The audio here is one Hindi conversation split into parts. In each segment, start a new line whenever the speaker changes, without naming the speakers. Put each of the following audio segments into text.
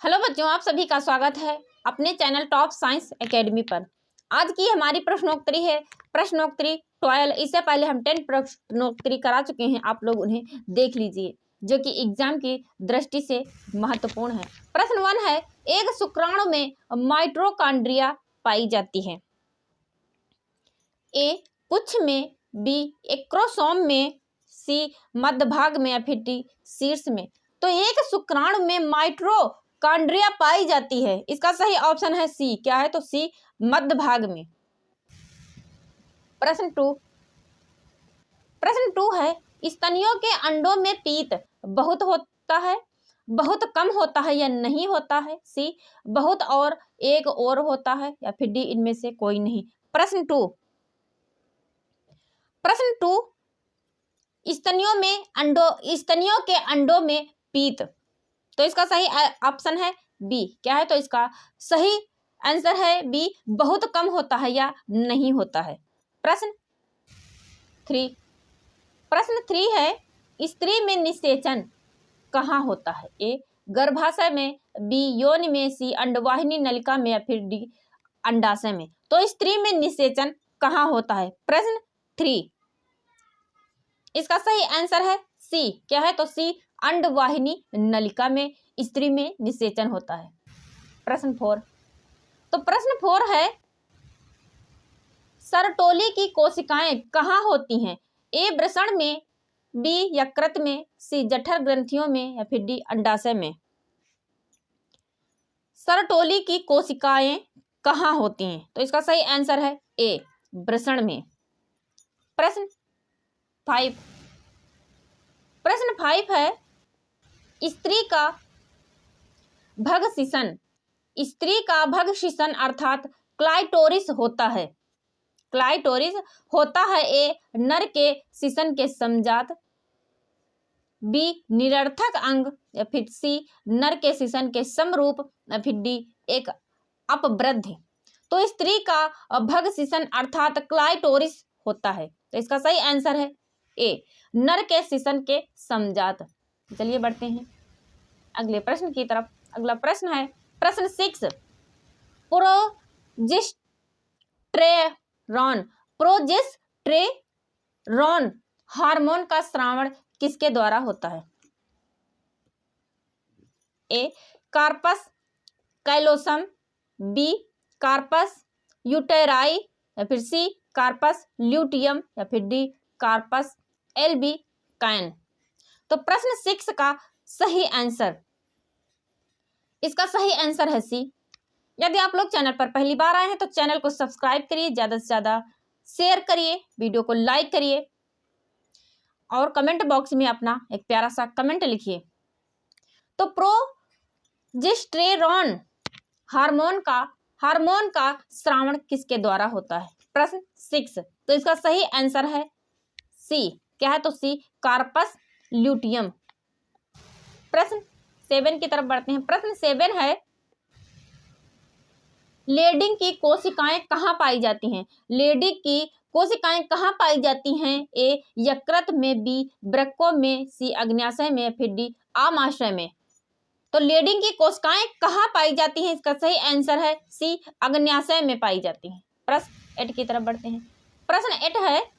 हेलो बच्चों, आप सभी का स्वागत है अपने चैनल टॉप साइंस एकेडमी पर। आज की हमारी प्रश्नोत्तरी है प्रश्नोत्तरी 12। इससे पहले हम 10 प्रश्नोत्तरी करा चुके हैं, आप लोग उन्हें देख लीजिए, जो कि एग्जाम की दृष्टि से महत्वपूर्ण है। प्रश्न 1 है, एक शुक्राणु में माइटोकॉन्ड्रिया पाई जाती है। ए पुच्छ में, बी एक्रोसोम में, सी मध्य भाग में या फिर डी शीर्ष में। तो एक शुक्राणु में माइटोकॉन्ड्रिया पाई जाती है, इसका सही ऑप्शन है सी। क्या है? तो सी मध्य भाग में। प्रश्न टू है, स्तनियों के अंडों में पीत बहुत होता है, बहुत कम होता है या नहीं होता है? सी बहुत और एक और होता है, या फिर डी इनमें से कोई नहीं। प्रश्न टू स्तनियों के अंडों में पीत। तो इसका सही ऑप्शन है बी। क्या है? तो इसका सही आंसर है बी, बहुत कम होता है या नहीं होता है। प्रश्न थ्री है, स्त्री में निषेचन कहाँ होता है? ए गर्भाशय में, बी योनि में, सी अंडवाहिनी नलिका में, या फिर डी अंडाशय में। तो स्त्री में निषेचन कहाँ होता है? प्रश्न 3, इसका सही आंसर है सी। क्या है? तो सी अंडवाहिनी नलिका में स्त्री में निषेचन होता है। प्रश्न 4, तो प्रश्न 4 है, सरटोली की कोशिकाएं कहाँ होती हैं? ए वृषण में, बी यकृत में, सी जठर ग्रंथियों में, या फिर डी अंडाशय में। सरटोली की कोशिकाएं कहाँ होती हैं? तो इसका सही आंसर है ए वृषण में। प्रश्न 5 है, स्त्री का भगशिशन अर्थात क्लाइटोरिस होता है। ए नर के शिशन के समजात, बी निरर्थक अंग, या फिर सी नर के शिशन के समरूप, या फिर डी एक अपवृद्धि। तो स्त्री का भगशिशन अर्थात क्लाइटोरिस होता है। तो इसका सही आंसर है ए नर के शिशन के समजात। चलिए बढ़ते हैं अगले प्रश्न की तरफ। अगला प्रश्न है प्रश्न 6, प्रोजेस्टेरॉन हार्मोन का स्रावण किसके द्वारा होता है? ए कार्पस कैलोसम, बी कार्पस यूटेराई, या फिर सी कार्पस ल्यूटियम, या फिर डी कार्पस एल्बिकाइन। तो प्रश्न 6 का सही आंसर, इसका सही आंसर है सी। यदि आप लोग चैनल पर पहली बार आए हैं तो चैनल को सब्सक्राइब करिए, ज्यादा से ज्यादा शेयर करिए, वीडियो को लाइक करिए और कमेंट बॉक्स में अपना एक प्यारा सा कमेंट लिखिए। तो प्रोजेस्टेरॉन हार्मोन का स्रावण किसके द्वारा होता है? प्रश्न 6, तो इसका सही आंसर है सी। क्या है? तो सी कार्पस ल्यूटियम। प्रश्न 7 की तरफ बढ़ते हैं। प्रश्न 7 है, लेडिंग की कोशिकाएं कहाँ पाई जाती हैं? लेडिंग की कोशिकाएं कहाँ पाई जाती हैं? ए यकृत में, बी वृक्कों में, सी अग्न्याशय में, फिर डी आमाशय में। तो लेडिंग की कोशिकाएं कहाँ पाई जाती हैं? इसका सही आंसर है सी अग्न्याशय में पाई जाती हैं। प्रश्न 8 की तरफ बढ़ते हैं। प्रश्न 8 है,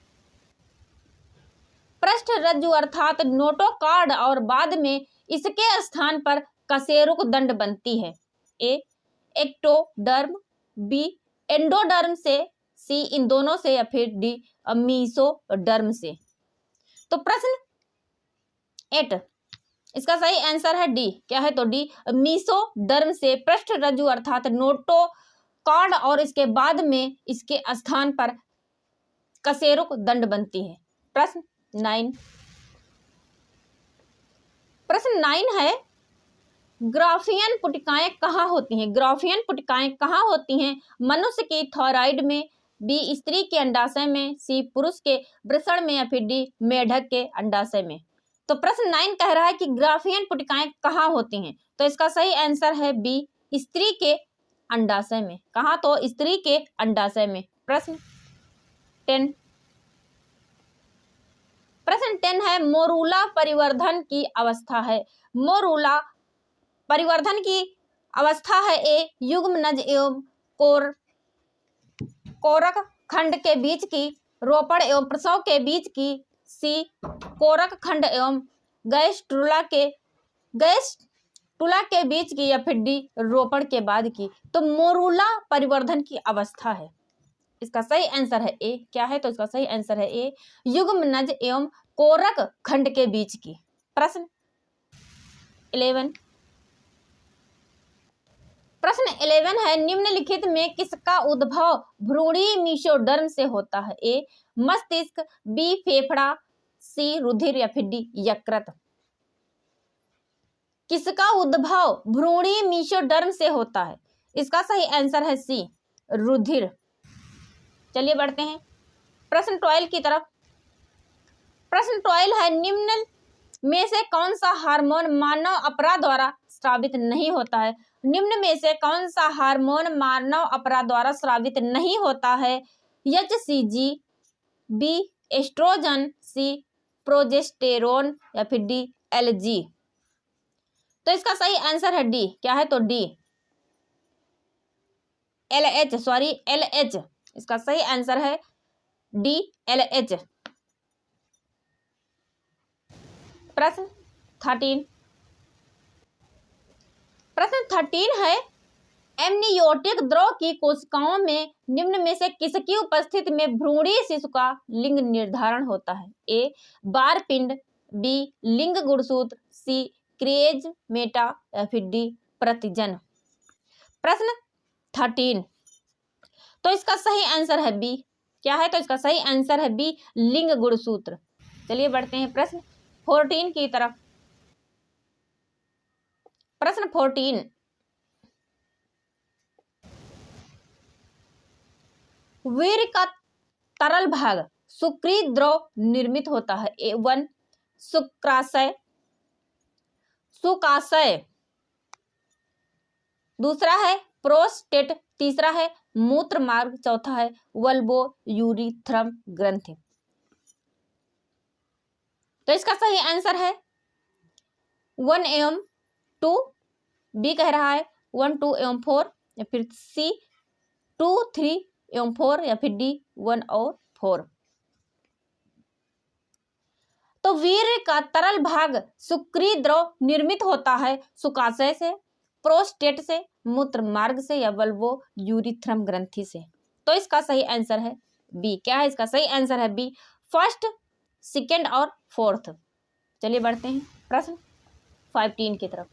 पृष्ठ रज्जु अर्थात नोटोकॉर्ड और बाद में इसके स्थान पर कशेरुक दंड बनती है। ए एक्टोडर्म, बी एंडोडर्म से, सी इन दोनों से, या फिर डी मीसोडर्म से। तो प्रश्न 8, इसका सही आंसर है डी। क्या है? तो डी मीसोडर्म से पृष्ठ रज्जु अर्थात नोटोकॉर्ड और इसके बाद में इसके स्थान पर कशेरुक दंड बनती है। प्रश्न 9 है, ग्राफियन पुटिकाएं कहाँ होती हैं? ग्राफियन पुटिकाएं कहाँ होती हैं? मनुष्य की थायराइड में, बी स्त्री के अंडाशय में, सी पुरुष के वृषण में, या फिर डी मेढक के अंडाशय में। तो प्रश्न 9 कह रहा है कि ग्राफियन पुटिकाएं कहाँ होती हैं? तो इसका सही आंसर है बी स्त्री के अंडाशय में। कहाँ? तो स्त्री के अंडाशय में। प्रश्न 10 है, मोरूला परिवर्धन की अवस्था है। मोरूला परिवर्धन की अवस्था है ए युग्मनज एवं कोरक खंड के बीच की, रोपण एवं प्रसव के बीच की, सी कोरक खंड एवं गैस्ट्रुला के बीच की, या फिर डी रोपण के बाद की। तो मोरूला परिवर्धन की अवस्था है। इसका सही आंसर है ए। क्या है? तो इसका सही आंसर है ए युग्मनज एवं कोरक खंड के बीच की। प्रश्न 11 है, निम्नलिखित में किसका उद्भव भ्रूणी मीजोडर्म से होता है? ए मस्तिष्क, बी फेफड़ा, सी रुधिर, या फिर डी यकृत। किसका उद्भव भ्रूणी मीजोडर्म से होता है? इसका सही आंसर है सी रुधिर। चलिए बढ़ते हैं प्रश्न 12 की तरफ। प्रश्न 12 है, निम्न में से कौन सा हार्मोन मानव अपरा द्वारा स्रावित नहीं होता है? निम्न में से कौन सा हार्मोन मानव अपरा द्वारा स्रावित नहीं होता है? HCG, बी एस्ट्रोजन, सी प्रोजेस्टेरोन, या फिर डी LG। तो इसका सही आंसर है डी। क्या है? तो डी LH। इसका सही आंसर है डी LH। प्रश्न 13 है, एमनियोटिक द्रव की कोशिकाओं में निम्न में से किसकी उपस्थिति में भ्रूणी शिशु का लिंग निर्धारण होता है? ए बारपिंड, बी लिंग गुणसूत्र, सी क्रेज मेटा, या फिर डी प्रतिजन। प्रश्न 13। तो इसका सही आंसर है बी। क्या है? तो इसका सही आंसर है बी लिंग गुणसूत्र। चलिए बढ़ते हैं प्रश्न 14 की तरफ। प्रश्न 14, वीर्य का तरल भाग सुक्रिय द्रव निर्मित होता है? A1 शुक्राशय, दूसरा है प्रोस्टेट, तीसरा है मूत्र मार्ग, चौथा है वल्बो यूरिथ्रम ग्रंथि। तो इसका सही आंसर है 1 एवं 2, बी कह रहा है 1, 2 एवं 4, या फिर सी 2, 3 एवं 4, या फिर डी 1 और 4। तो वीर्य का तरल भाग सुक्रिय द्रव निर्मित होता है शुक्राशय से, प्रोस्टेट से, मूत्र मार्ग से, या वल्बो यूरिथ्रम ग्रंथि से। तो इसका सही आंसर है बी। क्या है? इसका सही आंसर है बी फर्स्ट, सेकेंड और फोर्थ। चलिए बढ़ते हैं प्रश्न 15 की तरफ।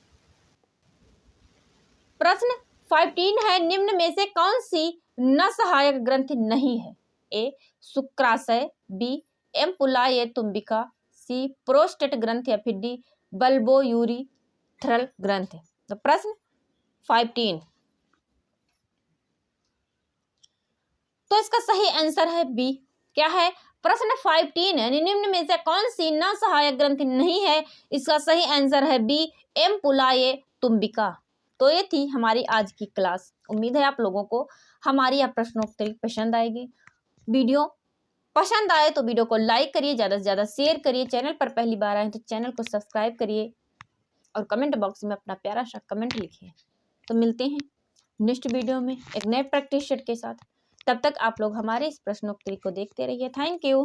प्रश्न 15 है, निम्न में से कौन सी न सहायक ग्रंथि नहीं है? ए शुक्राशय, बी एम्पुला ये तुम्बिका, सी प्रोस्टेट ग्रंथि, या फिर डी बल्बो यूरिथ्रल ग्रंथि। तो प्रश्न 15, तो इसका सही आंसर है बी। क्या है? प्रश्न 15 है, निम्न में से कौन सी न सहायक ग्रंथि नहीं है? इसका सही आंसर है बी एम्पुला ये तुम्बिका। तो ये थी हमारी आज की क्लास। उम्मीद है आप लोगों को हमारी यह प्रश्नोत्तरी पसंद आएगी। वीडियो पसंद आए तो वीडियो को लाइक करिए, ज़्यादा से ज़्यादा शेयर करिए। चैनल पर पहली बार आए तो चैनल को सब्सक्राइब करिए और कमेंट बॉक्स में अपना प्यारा सा कमेंट लिखिए। तो मिलते हैं नेक्स्ट वीडियो में एक नए प्रैक्टिस सेट के साथ। तब तक आप लोग हमारे इस प्रश्नोत्तरी को देखते रहिए। Thank you.